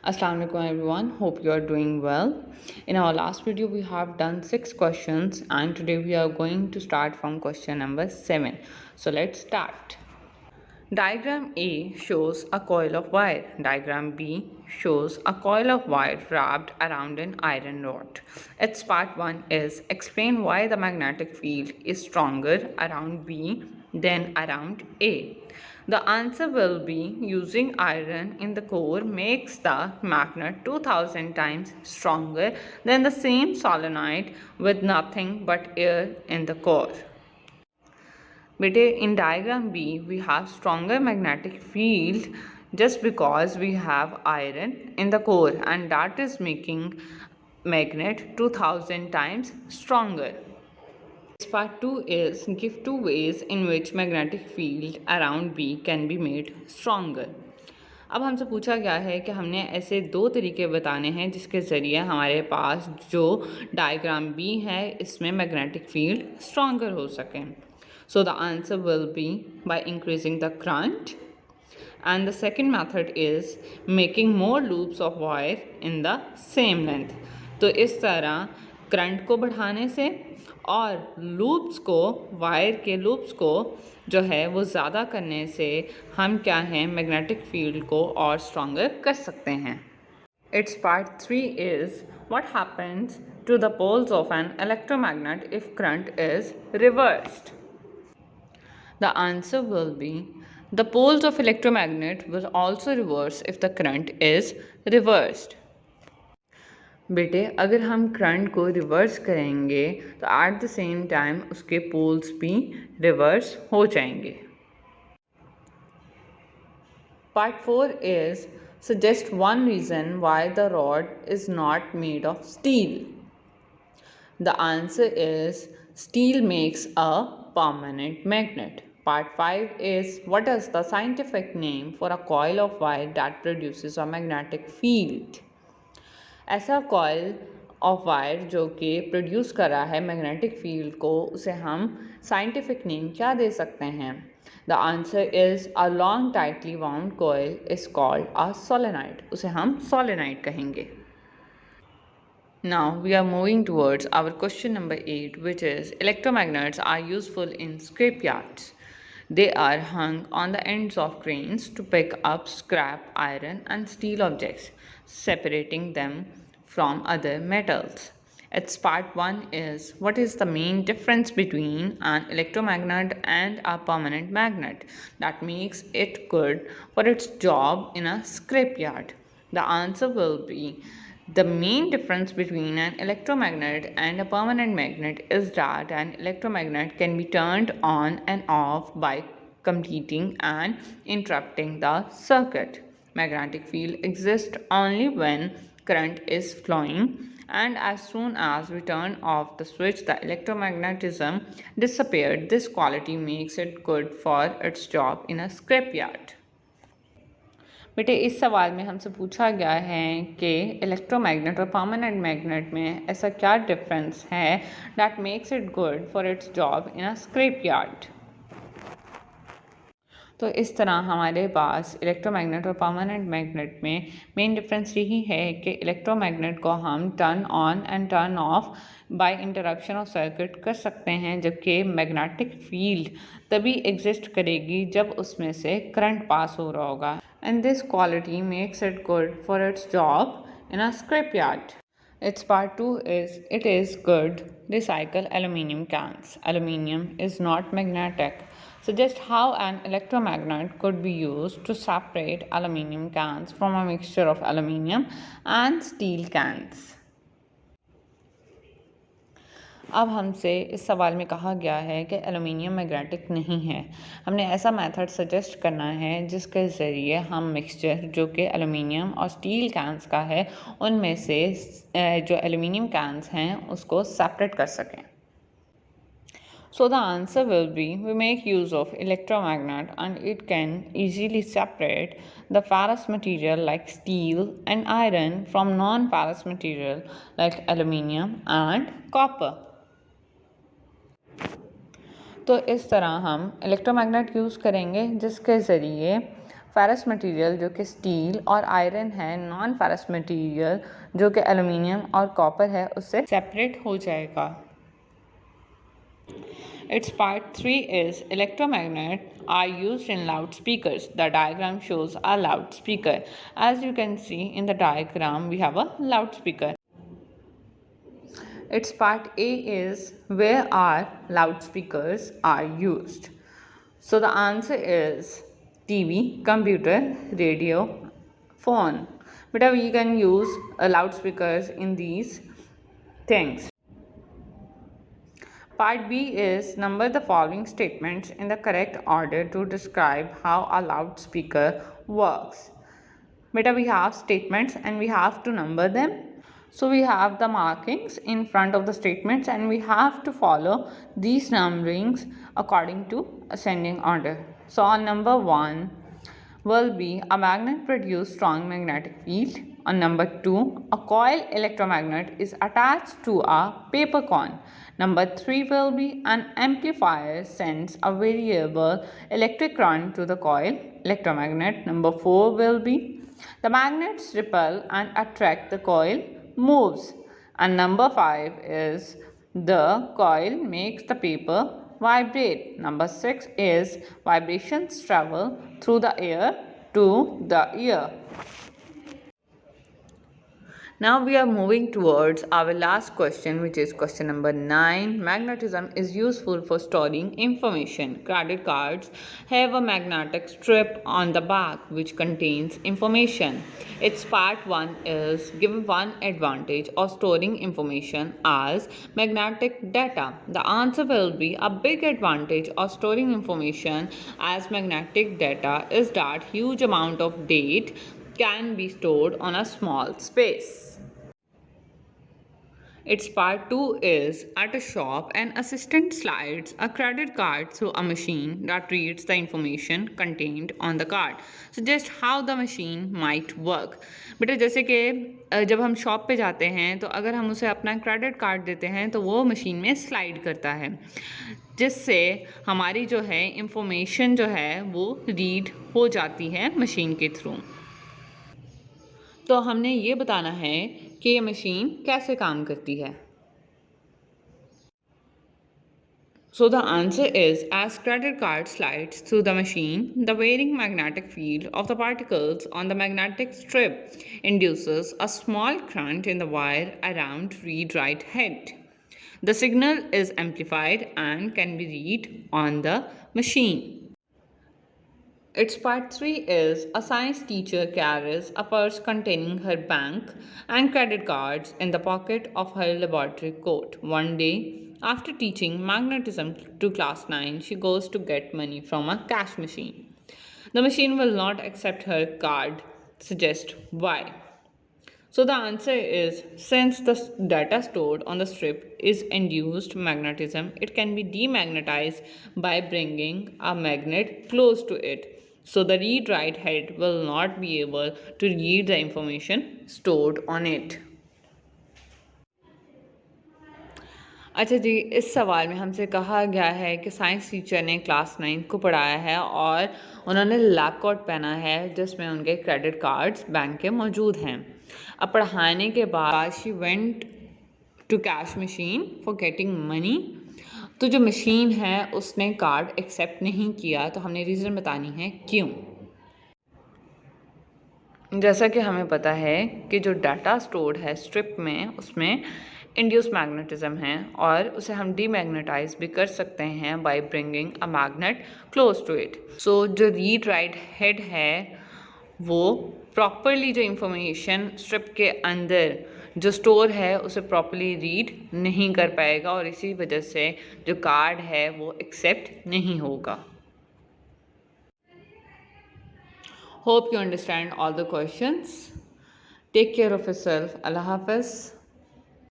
Assalamu alaikum everyone, hope you are doing well. In our last video we have done 6 questions and today we are going to start from question number 7. So let's start. Diagram A shows a coil of wire. Diagram B shows a coil of wire wrapped around an iron rod. Its part 1 is explain why the magnetic field is stronger around B than around A. The answer will be using iron in the core makes the magnet 2000 times stronger than the same solenoid with nothing but air in the core. In diagram B, we have stronger magnetic field just because we have iron in the core and that is making magnet 2000 times stronger. Part 2 is give 2 ways in which magnetic field around B can be made stronger. अब हमसे पूछा गया है कि हमने ऐसे 2 तरीके बताने हैं जिसके ज़रिए हमारे पास जो डायग्राम B है इसमें मैग्नेटिक फील्ड स्ट्रॉन्गर हो सके. So the answer will be by increasing the current, and the second method is making more loops of wire in the same length. तो इस तरह करंट को बढ़ाने से और लूप्स को वायर के लूप्स को जो है वो ज़्यादा करने से हम क्या हैं मैग्नेटिक फील्ड को और स्ट्रॉन्गर कर सकते हैं. Its part 3 is what happens to the poles of an electromagnet if current is reversed. The answer will be the poles of electromagnet will also reverse if the current is reversed. बेटे अगर हम current को reverse करेंगे तो at the same time उसके poles भी reverse हो जाएंगे. Part 4 is suggest one reason why the rod is not made of steel. The answer is steel makes a permanent magnet. Part 5 is what is the scientific name for a coil of wire that produces a magnetic field? ऐसा coil of wire जो कि produce कर रहा है magnetic field को उसे हम scientific name क्या दे सकते हैं? The answer is a long tightly wound coil is called a solenoid. उसे हम solenoid कहेंगे. Now we are moving towards our question number 8, which is electromagnets are useful in scrapyards. They are hung on the ends of cranes to pick up scrap iron and steel objects, separating them from other metals. Its part 1 is what is the main difference between an electromagnet and a permanent magnet that makes it good for its job in a scrapyard. The answer will be the main difference between an electromagnet and a permanent magnet is that an electromagnet can be turned on and off by completing and interrupting the circuit. Magnetic field exists only when current is flowing, and as soon as we turn off the switch, the electromagnetism disappeared. This quality makes it good for its job in a scrapyard. बेटे इस सवाल में हमसे पूछा गया है कि electromagnet और परमानेंट मैग्नेट में ऐसा क्या डिफरेंस है that makes it good for its job in a scrap yard. तो इस तरह हमारे पास इलेक्ट्रोमैग्नेट और परमानेंट मैग्नेट में मेन डिफरेंस यही है कि इलेक्ट्रोमैग्नेट को हम turn on and turn off by interruption of circuit कर सकते हैं, जबकि मैग्नेटिक फील्ड तभी एग्जिस्ट करेगी जब उसमें से करंट पास हो रहा होगा. And this quality makes it good for its job in a scrapyard. Its part 2 is it is good recycle aluminium cans. Aluminium is not magnetic. Suggest how an electromagnet could be used to separate aluminium cans from a mixture of aluminium and steel cans. अब हमसे इस सवाल में कहा गया है कि aluminium magnetic नहीं है. हमने ऐसा मेथड सजेस्ट करना है जिसके ज़रिए हम मिक्सचर जो कि एलुमिनियम और स्टील कैंस का है उनमें से जो एलुमिनियम कैंस हैं उसको सेपरेट कर सकें. So the answer will be we make use of electromagnet and it can easily separate the ferrous material like steel and iron from non-ferrous material like aluminium and copper. तो इस तरह हम electromagnet use करेंगे जिसके ज़रिए ferrous material जो कि steel और आयरन है, नॉन फेरस मटेरियल जो कि एल्युमिनियम और कॉपर है, उससे सेपरेट हो जाएगा। Its part 3 is electromagnet are used in loudspeakers. The diagram shows a loudspeaker. As you can see in the diagram, we have a loudspeaker. Its part A is where our loudspeakers are used. So the answer is TV, computer, radio, phone. But we can use loudspeakers in these things. Part B is number the following statements in the correct order to describe how a loudspeaker works. Beta, we have statements and we have to number them. So we have the markings in front of the statements and we have to follow these numberings according to ascending order. So on number 1 will be a magnet produce strong magnetic field. On number 2, a coil electromagnet is attached to a paper cone. Number 3 will be an amplifier sends a variable electric current to the coil electromagnet. Number 4 will be the magnets repel and attract the coil moves. And number 5 is the coil makes the paper vibrate. Number 6 is vibrations travel through the air to the ear. Now we are moving towards our last question, which is question number 9. Magnetism is useful for storing information. Credit cards have a magnetic strip on the back which contains information. Its part 1 is give one advantage of storing information as magnetic data. The answer will be a big advantage of storing information as magnetic data is that huge amount of data can be stored on a small space. Its part 2 is at a shop, an assistant slides a credit card through a machine that reads the information contained on the card. Suggest how the machine might work. बेटा जैसे कि जब हम shop पे जाते हैं तो अगर हम उसे अपना क्रेडिट कार्ड देते हैं तो वो मशीन में स्लाइड करता है जिससे हमारी जो है इंफॉर्मेशन जो है वो रीड हो जाती है मशीन के थ्रू। तो हमने ये बताना है कि ये मशीन कैसे काम करती है। So the answer is as credit card slides through the machine, the varying magnetic field of the particles on the magnetic strip induces a small current in the wire around read-write head. The signal is amplified and can be read on the machine. Its part 3 is a science teacher carries a purse containing her bank and credit cards in the pocket of her laboratory coat. One day, after teaching magnetism to class 9, she goes to get money from a cash machine. The machine will not accept her card. Suggest why. So the answer is since the data stored on the strip is induced magnetism, it can be demagnetized by bringing a magnet close to it. So the read-write head will not be able to read the information stored on it. अच्छा जी, इस सवाल में हमसे कहा गया है कि science teacher ने क्लास 9 को पढ़ाया है और उन्होंने लैब कोट पहना है जिसमें उनके क्रेडिट कार्ड्स बैंक के मौजूद हैं। अब पढ़ाने के बाद she went to cash machine for getting money. तो जो मशीन है उसने कार्ड एक्सेप्ट नहीं किया, तो हमने रीज़न बतानी है क्यों। जैसा कि हमें पता है कि जो डाटा स्टोर्ड है स्ट्रिप में उसमें इंड्यूस मैग्नेटिज्म है और उसे हम डीमैग्नेटाइज भी कर सकते हैं by bringing a magnet close to it. So जो रीड राइट हेड है वो प्रॉपरली जो इंफॉर्मेशन स्ट्रिप के अंदर जो स्टोर है उसे प्रॉपरली रीड नहीं कर पाएगा और इसी वजह से जो कार्ड है वो एक्सेप्ट नहीं होगा। Hope you understand all the questions. Take care of yourself. Allah Hafiz.